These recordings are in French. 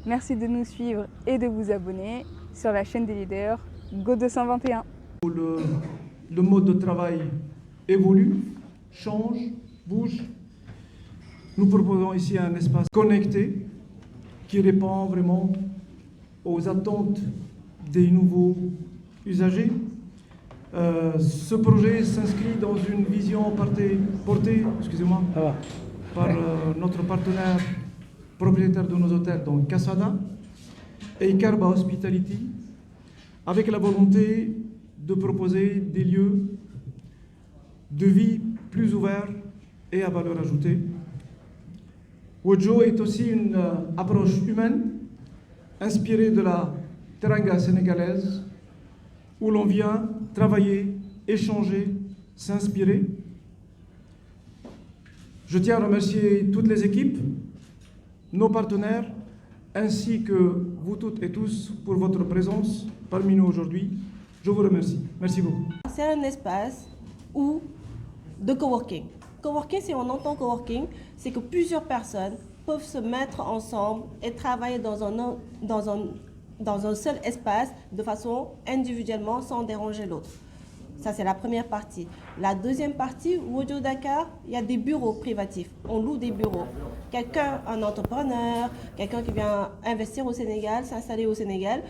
Merci de nous suivre et de vous abonner sur la chaîne des leaders Go 221. Le mode de travail évolue, change, bouge. Nous proposons ici un espace connecté qui répond vraiment aux attentes des nouveaux usagers. Ce projet s'inscrit dans une vision portée par notre partenaire propriétaire de nos hôtels, donc Casada et Carba Hospitality, avec la volonté de proposer des lieux de vie plus ouverts et à valeur ajoutée. Wojo est aussi une approche humaine, inspirée de la teranga sénégalaise, où l'on vient travailler, échanger, s'inspirer. Je tiens à remercier toutes les équipes, nos partenaires, ainsi que vous toutes et tous pour votre présence parmi nous aujourd'hui. Je vous remercie. Merci beaucoup. C'est un espace de coworking. Coworking, si on entend coworking, c'est que plusieurs personnes peuvent se mettre ensemble et travailler dans un seul espace de façon individuellement sans déranger l'autre. Ça, c'est la première partie. La deuxième partie, Wojo Dakar, il y a des bureaux privatifs. On loue des bureaux. Quelqu'un, un entrepreneur, quelqu'un qui vient investir au Sénégal, s'installer au Sénégal,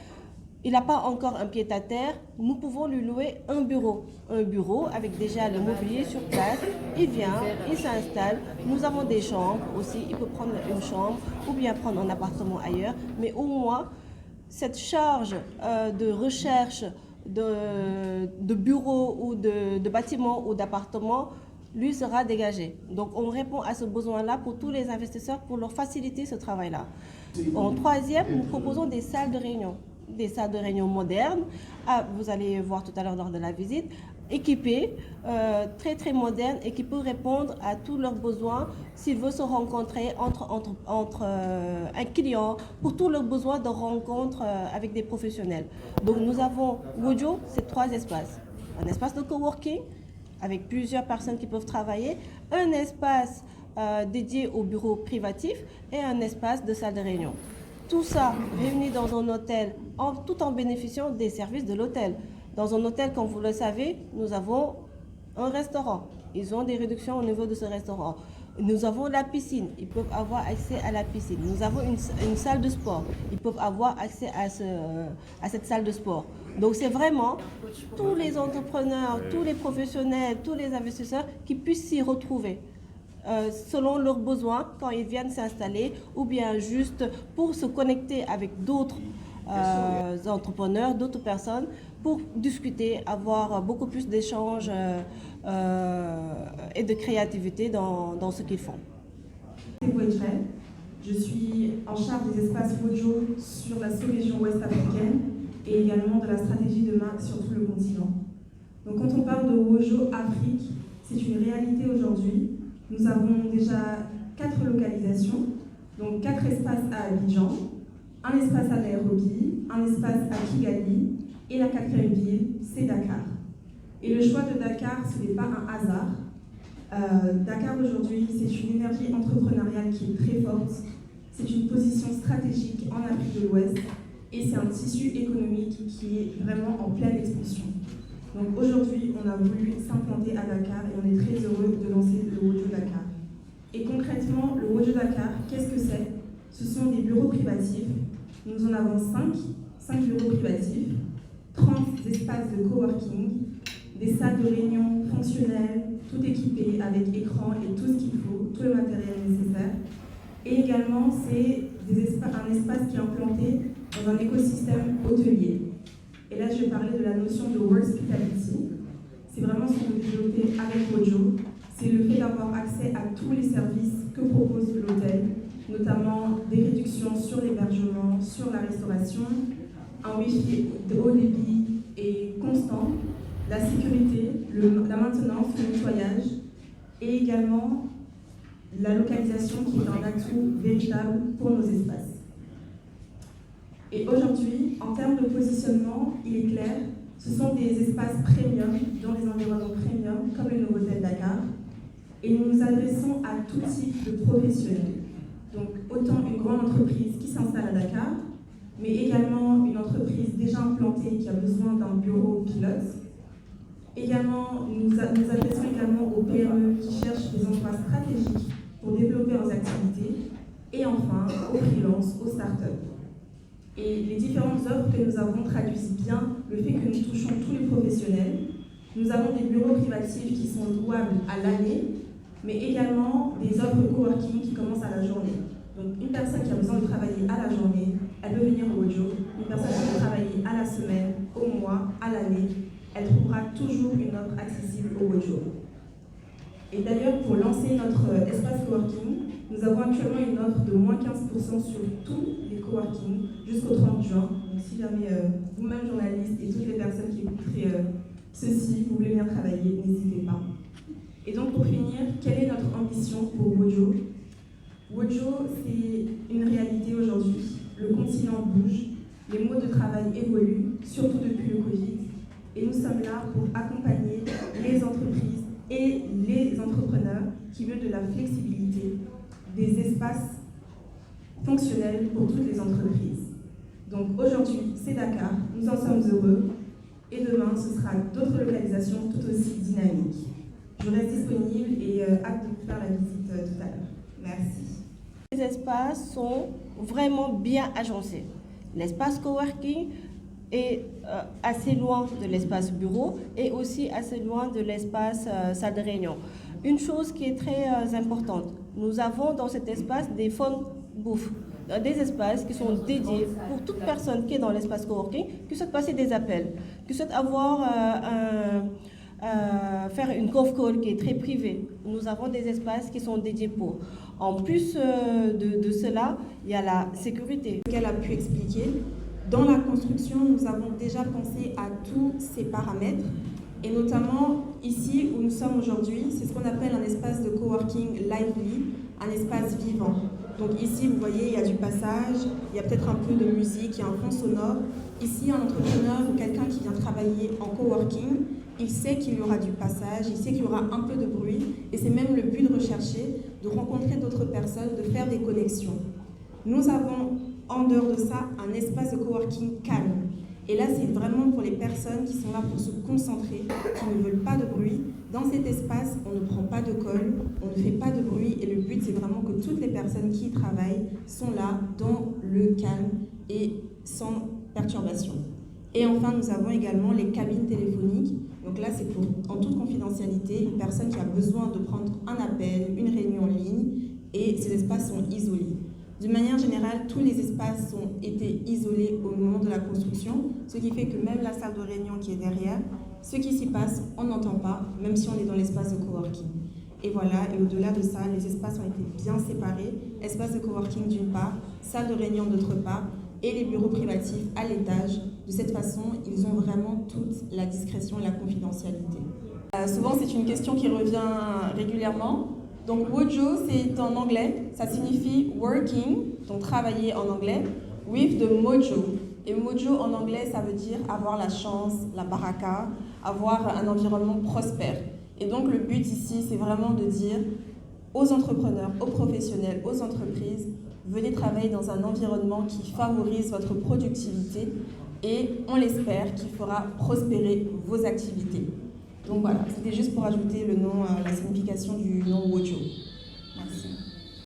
il n'a pas encore un pied-à-terre, nous pouvons lui louer un bureau. Un bureau avec déjà le mobilier sur place. Il vient, il s'installe. Nous avons des chambres aussi. Il peut prendre une chambre ou bien prendre un appartement ailleurs. Mais au moins, cette charge de recherche de bureaux ou de bâtiments ou d'appartements lui sera dégagée. Donc on répond à ce besoin-là pour tous les investisseurs pour leur faciliter ce travail-là. En troisième, nous proposons des salles de réunion. Des salles de réunion modernes, vous allez voir tout à l'heure lors de la visite, équipées, très très modernes et qui peuvent répondre à tous leurs besoins s'ils veulent se rencontrer entre un client, pour tous leurs besoins de rencontre avec des professionnels. Donc nous avons Wojo, c'est 3 espaces. Un espace de coworking avec plusieurs personnes qui peuvent travailler, un espace dédié aux bureaux privatifs et un espace de salle de réunion. Tout ça réuni dans un hôtel, tout en bénéficiant des services de l'hôtel. Dans un hôtel, comme vous le savez, nous avons un restaurant. Ils ont des réductions au niveau de ce restaurant. Nous avons la piscine. Ils peuvent avoir accès à la piscine. Nous avons une salle de sport. Ils peuvent avoir accès à cette salle de sport. Donc c'est vraiment tous les entrepreneurs, tous les professionnels, tous les investisseurs qui puissent s'y retrouver. Selon leurs besoins quand ils viennent s'installer ou bien juste pour se connecter avec d'autres entrepreneurs, d'autres personnes pour discuter, avoir beaucoup plus d'échanges et de créativité dans ce qu'ils font. Je suis en charge des espaces Wojo sur la sous-région ouest africaine et également de la stratégie de marque sur tout le continent. Donc quand on parle de Wojo Afrique, c'est une réalité aujourd'hui. Nous avons déjà 4 localisations, donc 4 espaces à Abidjan, un espace à Nairobi, un espace à Kigali et la 4e ville, c'est Dakar. Et le choix de Dakar, ce n'est pas un hasard. Dakar aujourd'hui, c'est une énergie entrepreneuriale qui est très forte, c'est une position stratégique en Afrique de l'Ouest et c'est un tissu économique qui est vraiment en pleine expulsion. Donc aujourd'hui, on a voulu s'implanter à Dakar et on est très heureux de lancer le Wojo Dakar. Et concrètement, le Wojo Dakar, qu'est-ce que c'est? Ce sont des bureaux privatifs. Nous en avons 5 bureaux privatifs, 30 espaces de coworking, des salles de réunion fonctionnelles, tout équipées avec écran et tout ce qu'il faut, tout le matériel nécessaire. Et également, c'est un espace qui est implanté dans un écosystème hôtelier. Et là, je vais parler de la notion de workspitality. C'est vraiment ce qu'on veut développer avec Wojo. C'est le fait d'avoir accès à tous les services que propose l'hôtel, notamment des réductions sur l'hébergement, sur la restauration, un wifi de haut débit et constant, la sécurité, la maintenance, le nettoyage et également la localisation qui est un atout véritable pour nos espaces. Et aujourd'hui, en termes de positionnement, il est clair, ce sont des espaces premium, dans des environnements premium, comme le Novotel Dakar. Et nous nous adressons à tout type de professionnels. Donc, autant une grande entreprise qui s'installe à Dakar, implanté et qui a besoin d'un bureau pilote. Également, nous adressons également aux PME qui cherchent des endroits stratégiques pour développer leurs activités. Et enfin, aux freelances, aux startups. Et les différentes offres que nous avons traduisent bien le fait que nous touchons tous les professionnels. Nous avons des bureaux privatifs qui sont louables à l'année, mais également des offres coworking qui commencent à la journée. Donc une personne qui a besoin de travailler à la journée, elle peut venir au Wojo. Une personne qui veut travailler à la semaine, au mois, à l'année, elle trouvera toujours une offre accessible au Wojo. Et d'ailleurs, pour lancer notre espace coworking, nous avons actuellement une offre de moins 15% sur tous les coworking jusqu'au 30 juin. Donc si jamais vous-même journalistes et toutes les personnes qui écouteraient ceci, vous voulez venir travailler, n'hésitez pas. Et donc pour finir, quelle est notre ambition pour Wojo? Wojo, c'est une réalité aujourd'hui. Le continent bouge, les modes de travail évoluent, surtout depuis le Covid. Et nous sommes là pour accompagner les entreprises et les entrepreneurs qui veulent de la flexibilité, des espaces fonctionnels pour toutes les entreprises. Donc aujourd'hui, c'est Dakar, nous en sommes heureux, et demain, ce sera d'autres localisations tout aussi dynamiques. Je reste disponible et hâte de vous faire la visite tout à l'heure. Merci. Les espaces sont vraiment bien agencés. L'espace coworking est assez loin de l'espace bureau et aussi assez loin de l'espace salle de réunion. Une chose qui est très importante, nous avons dans cet espace des phone booths, des espaces qui sont dédiés pour toute personne qui est dans l'espace coworking, qui souhaite passer des appels, qui souhaite faire une conf call qui est très privée. Nous avons des espaces qui sont dédiés pour. En plus de cela, il y a la sécurité. Qu'elle a pu expliquer. Dans la construction, nous avons déjà pensé à tous ces paramètres, et notamment ici où nous sommes aujourd'hui, c'est ce qu'on appelle un espace de coworking lively, un espace vivant. Donc ici, vous voyez, il y a du passage, il y a peut-être un peu de musique, il y a un fond sonore. Ici, un entrepreneur ou quelqu'un qui vient travailler en coworking, il sait qu'il y aura du passage, il sait qu'il y aura un peu de bruit, et c'est même le but recherché, de rencontrer d'autres personnes, de faire des connexions. Nous avons, en dehors de ça, un espace de coworking calme. Et là, c'est vraiment pour les personnes qui sont là pour se concentrer, qui ne veulent pas de bruit. Dans cet espace, on ne prend pas de colle, on ne fait pas de bruit, et le but, c'est vraiment que toutes les personnes qui y travaillent sont là dans le calme et sans perturbation. Et enfin, nous avons également les cabines téléphoniques. Donc là, c'est pour, en toute confidentialité, une personne qui a besoin de prendre un appel, une réunion en ligne, et ces espaces sont isolés. De manière générale, tous les espaces ont été isolés au moment de la construction, ce qui fait que même la salle de réunion qui est derrière, ce qui s'y passe, on n'entend pas, même si on est dans l'espace de coworking. Et voilà, et au-delà de ça, les espaces ont été bien séparés, espace de coworking d'une part, salle de réunion d'autre part, et les bureaux privatifs à l'étage. De cette façon, ils ont vraiment toute la discrétion et la confidentialité. Souvent, c'est une question qui revient régulièrement. Donc Wojo, c'est en anglais, ça signifie working, donc travailler en anglais, with the mojo. Et mojo en anglais, ça veut dire avoir la chance, la baraka, avoir un environnement prospère. Et donc le but ici, c'est vraiment de dire aux entrepreneurs, aux professionnels, aux entreprises, venez travailler dans un environnement qui favorise votre productivité et, on l'espère, qui fera prospérer vos activités. Donc voilà, c'était juste pour ajouter le nom, la signification du nom Wojo.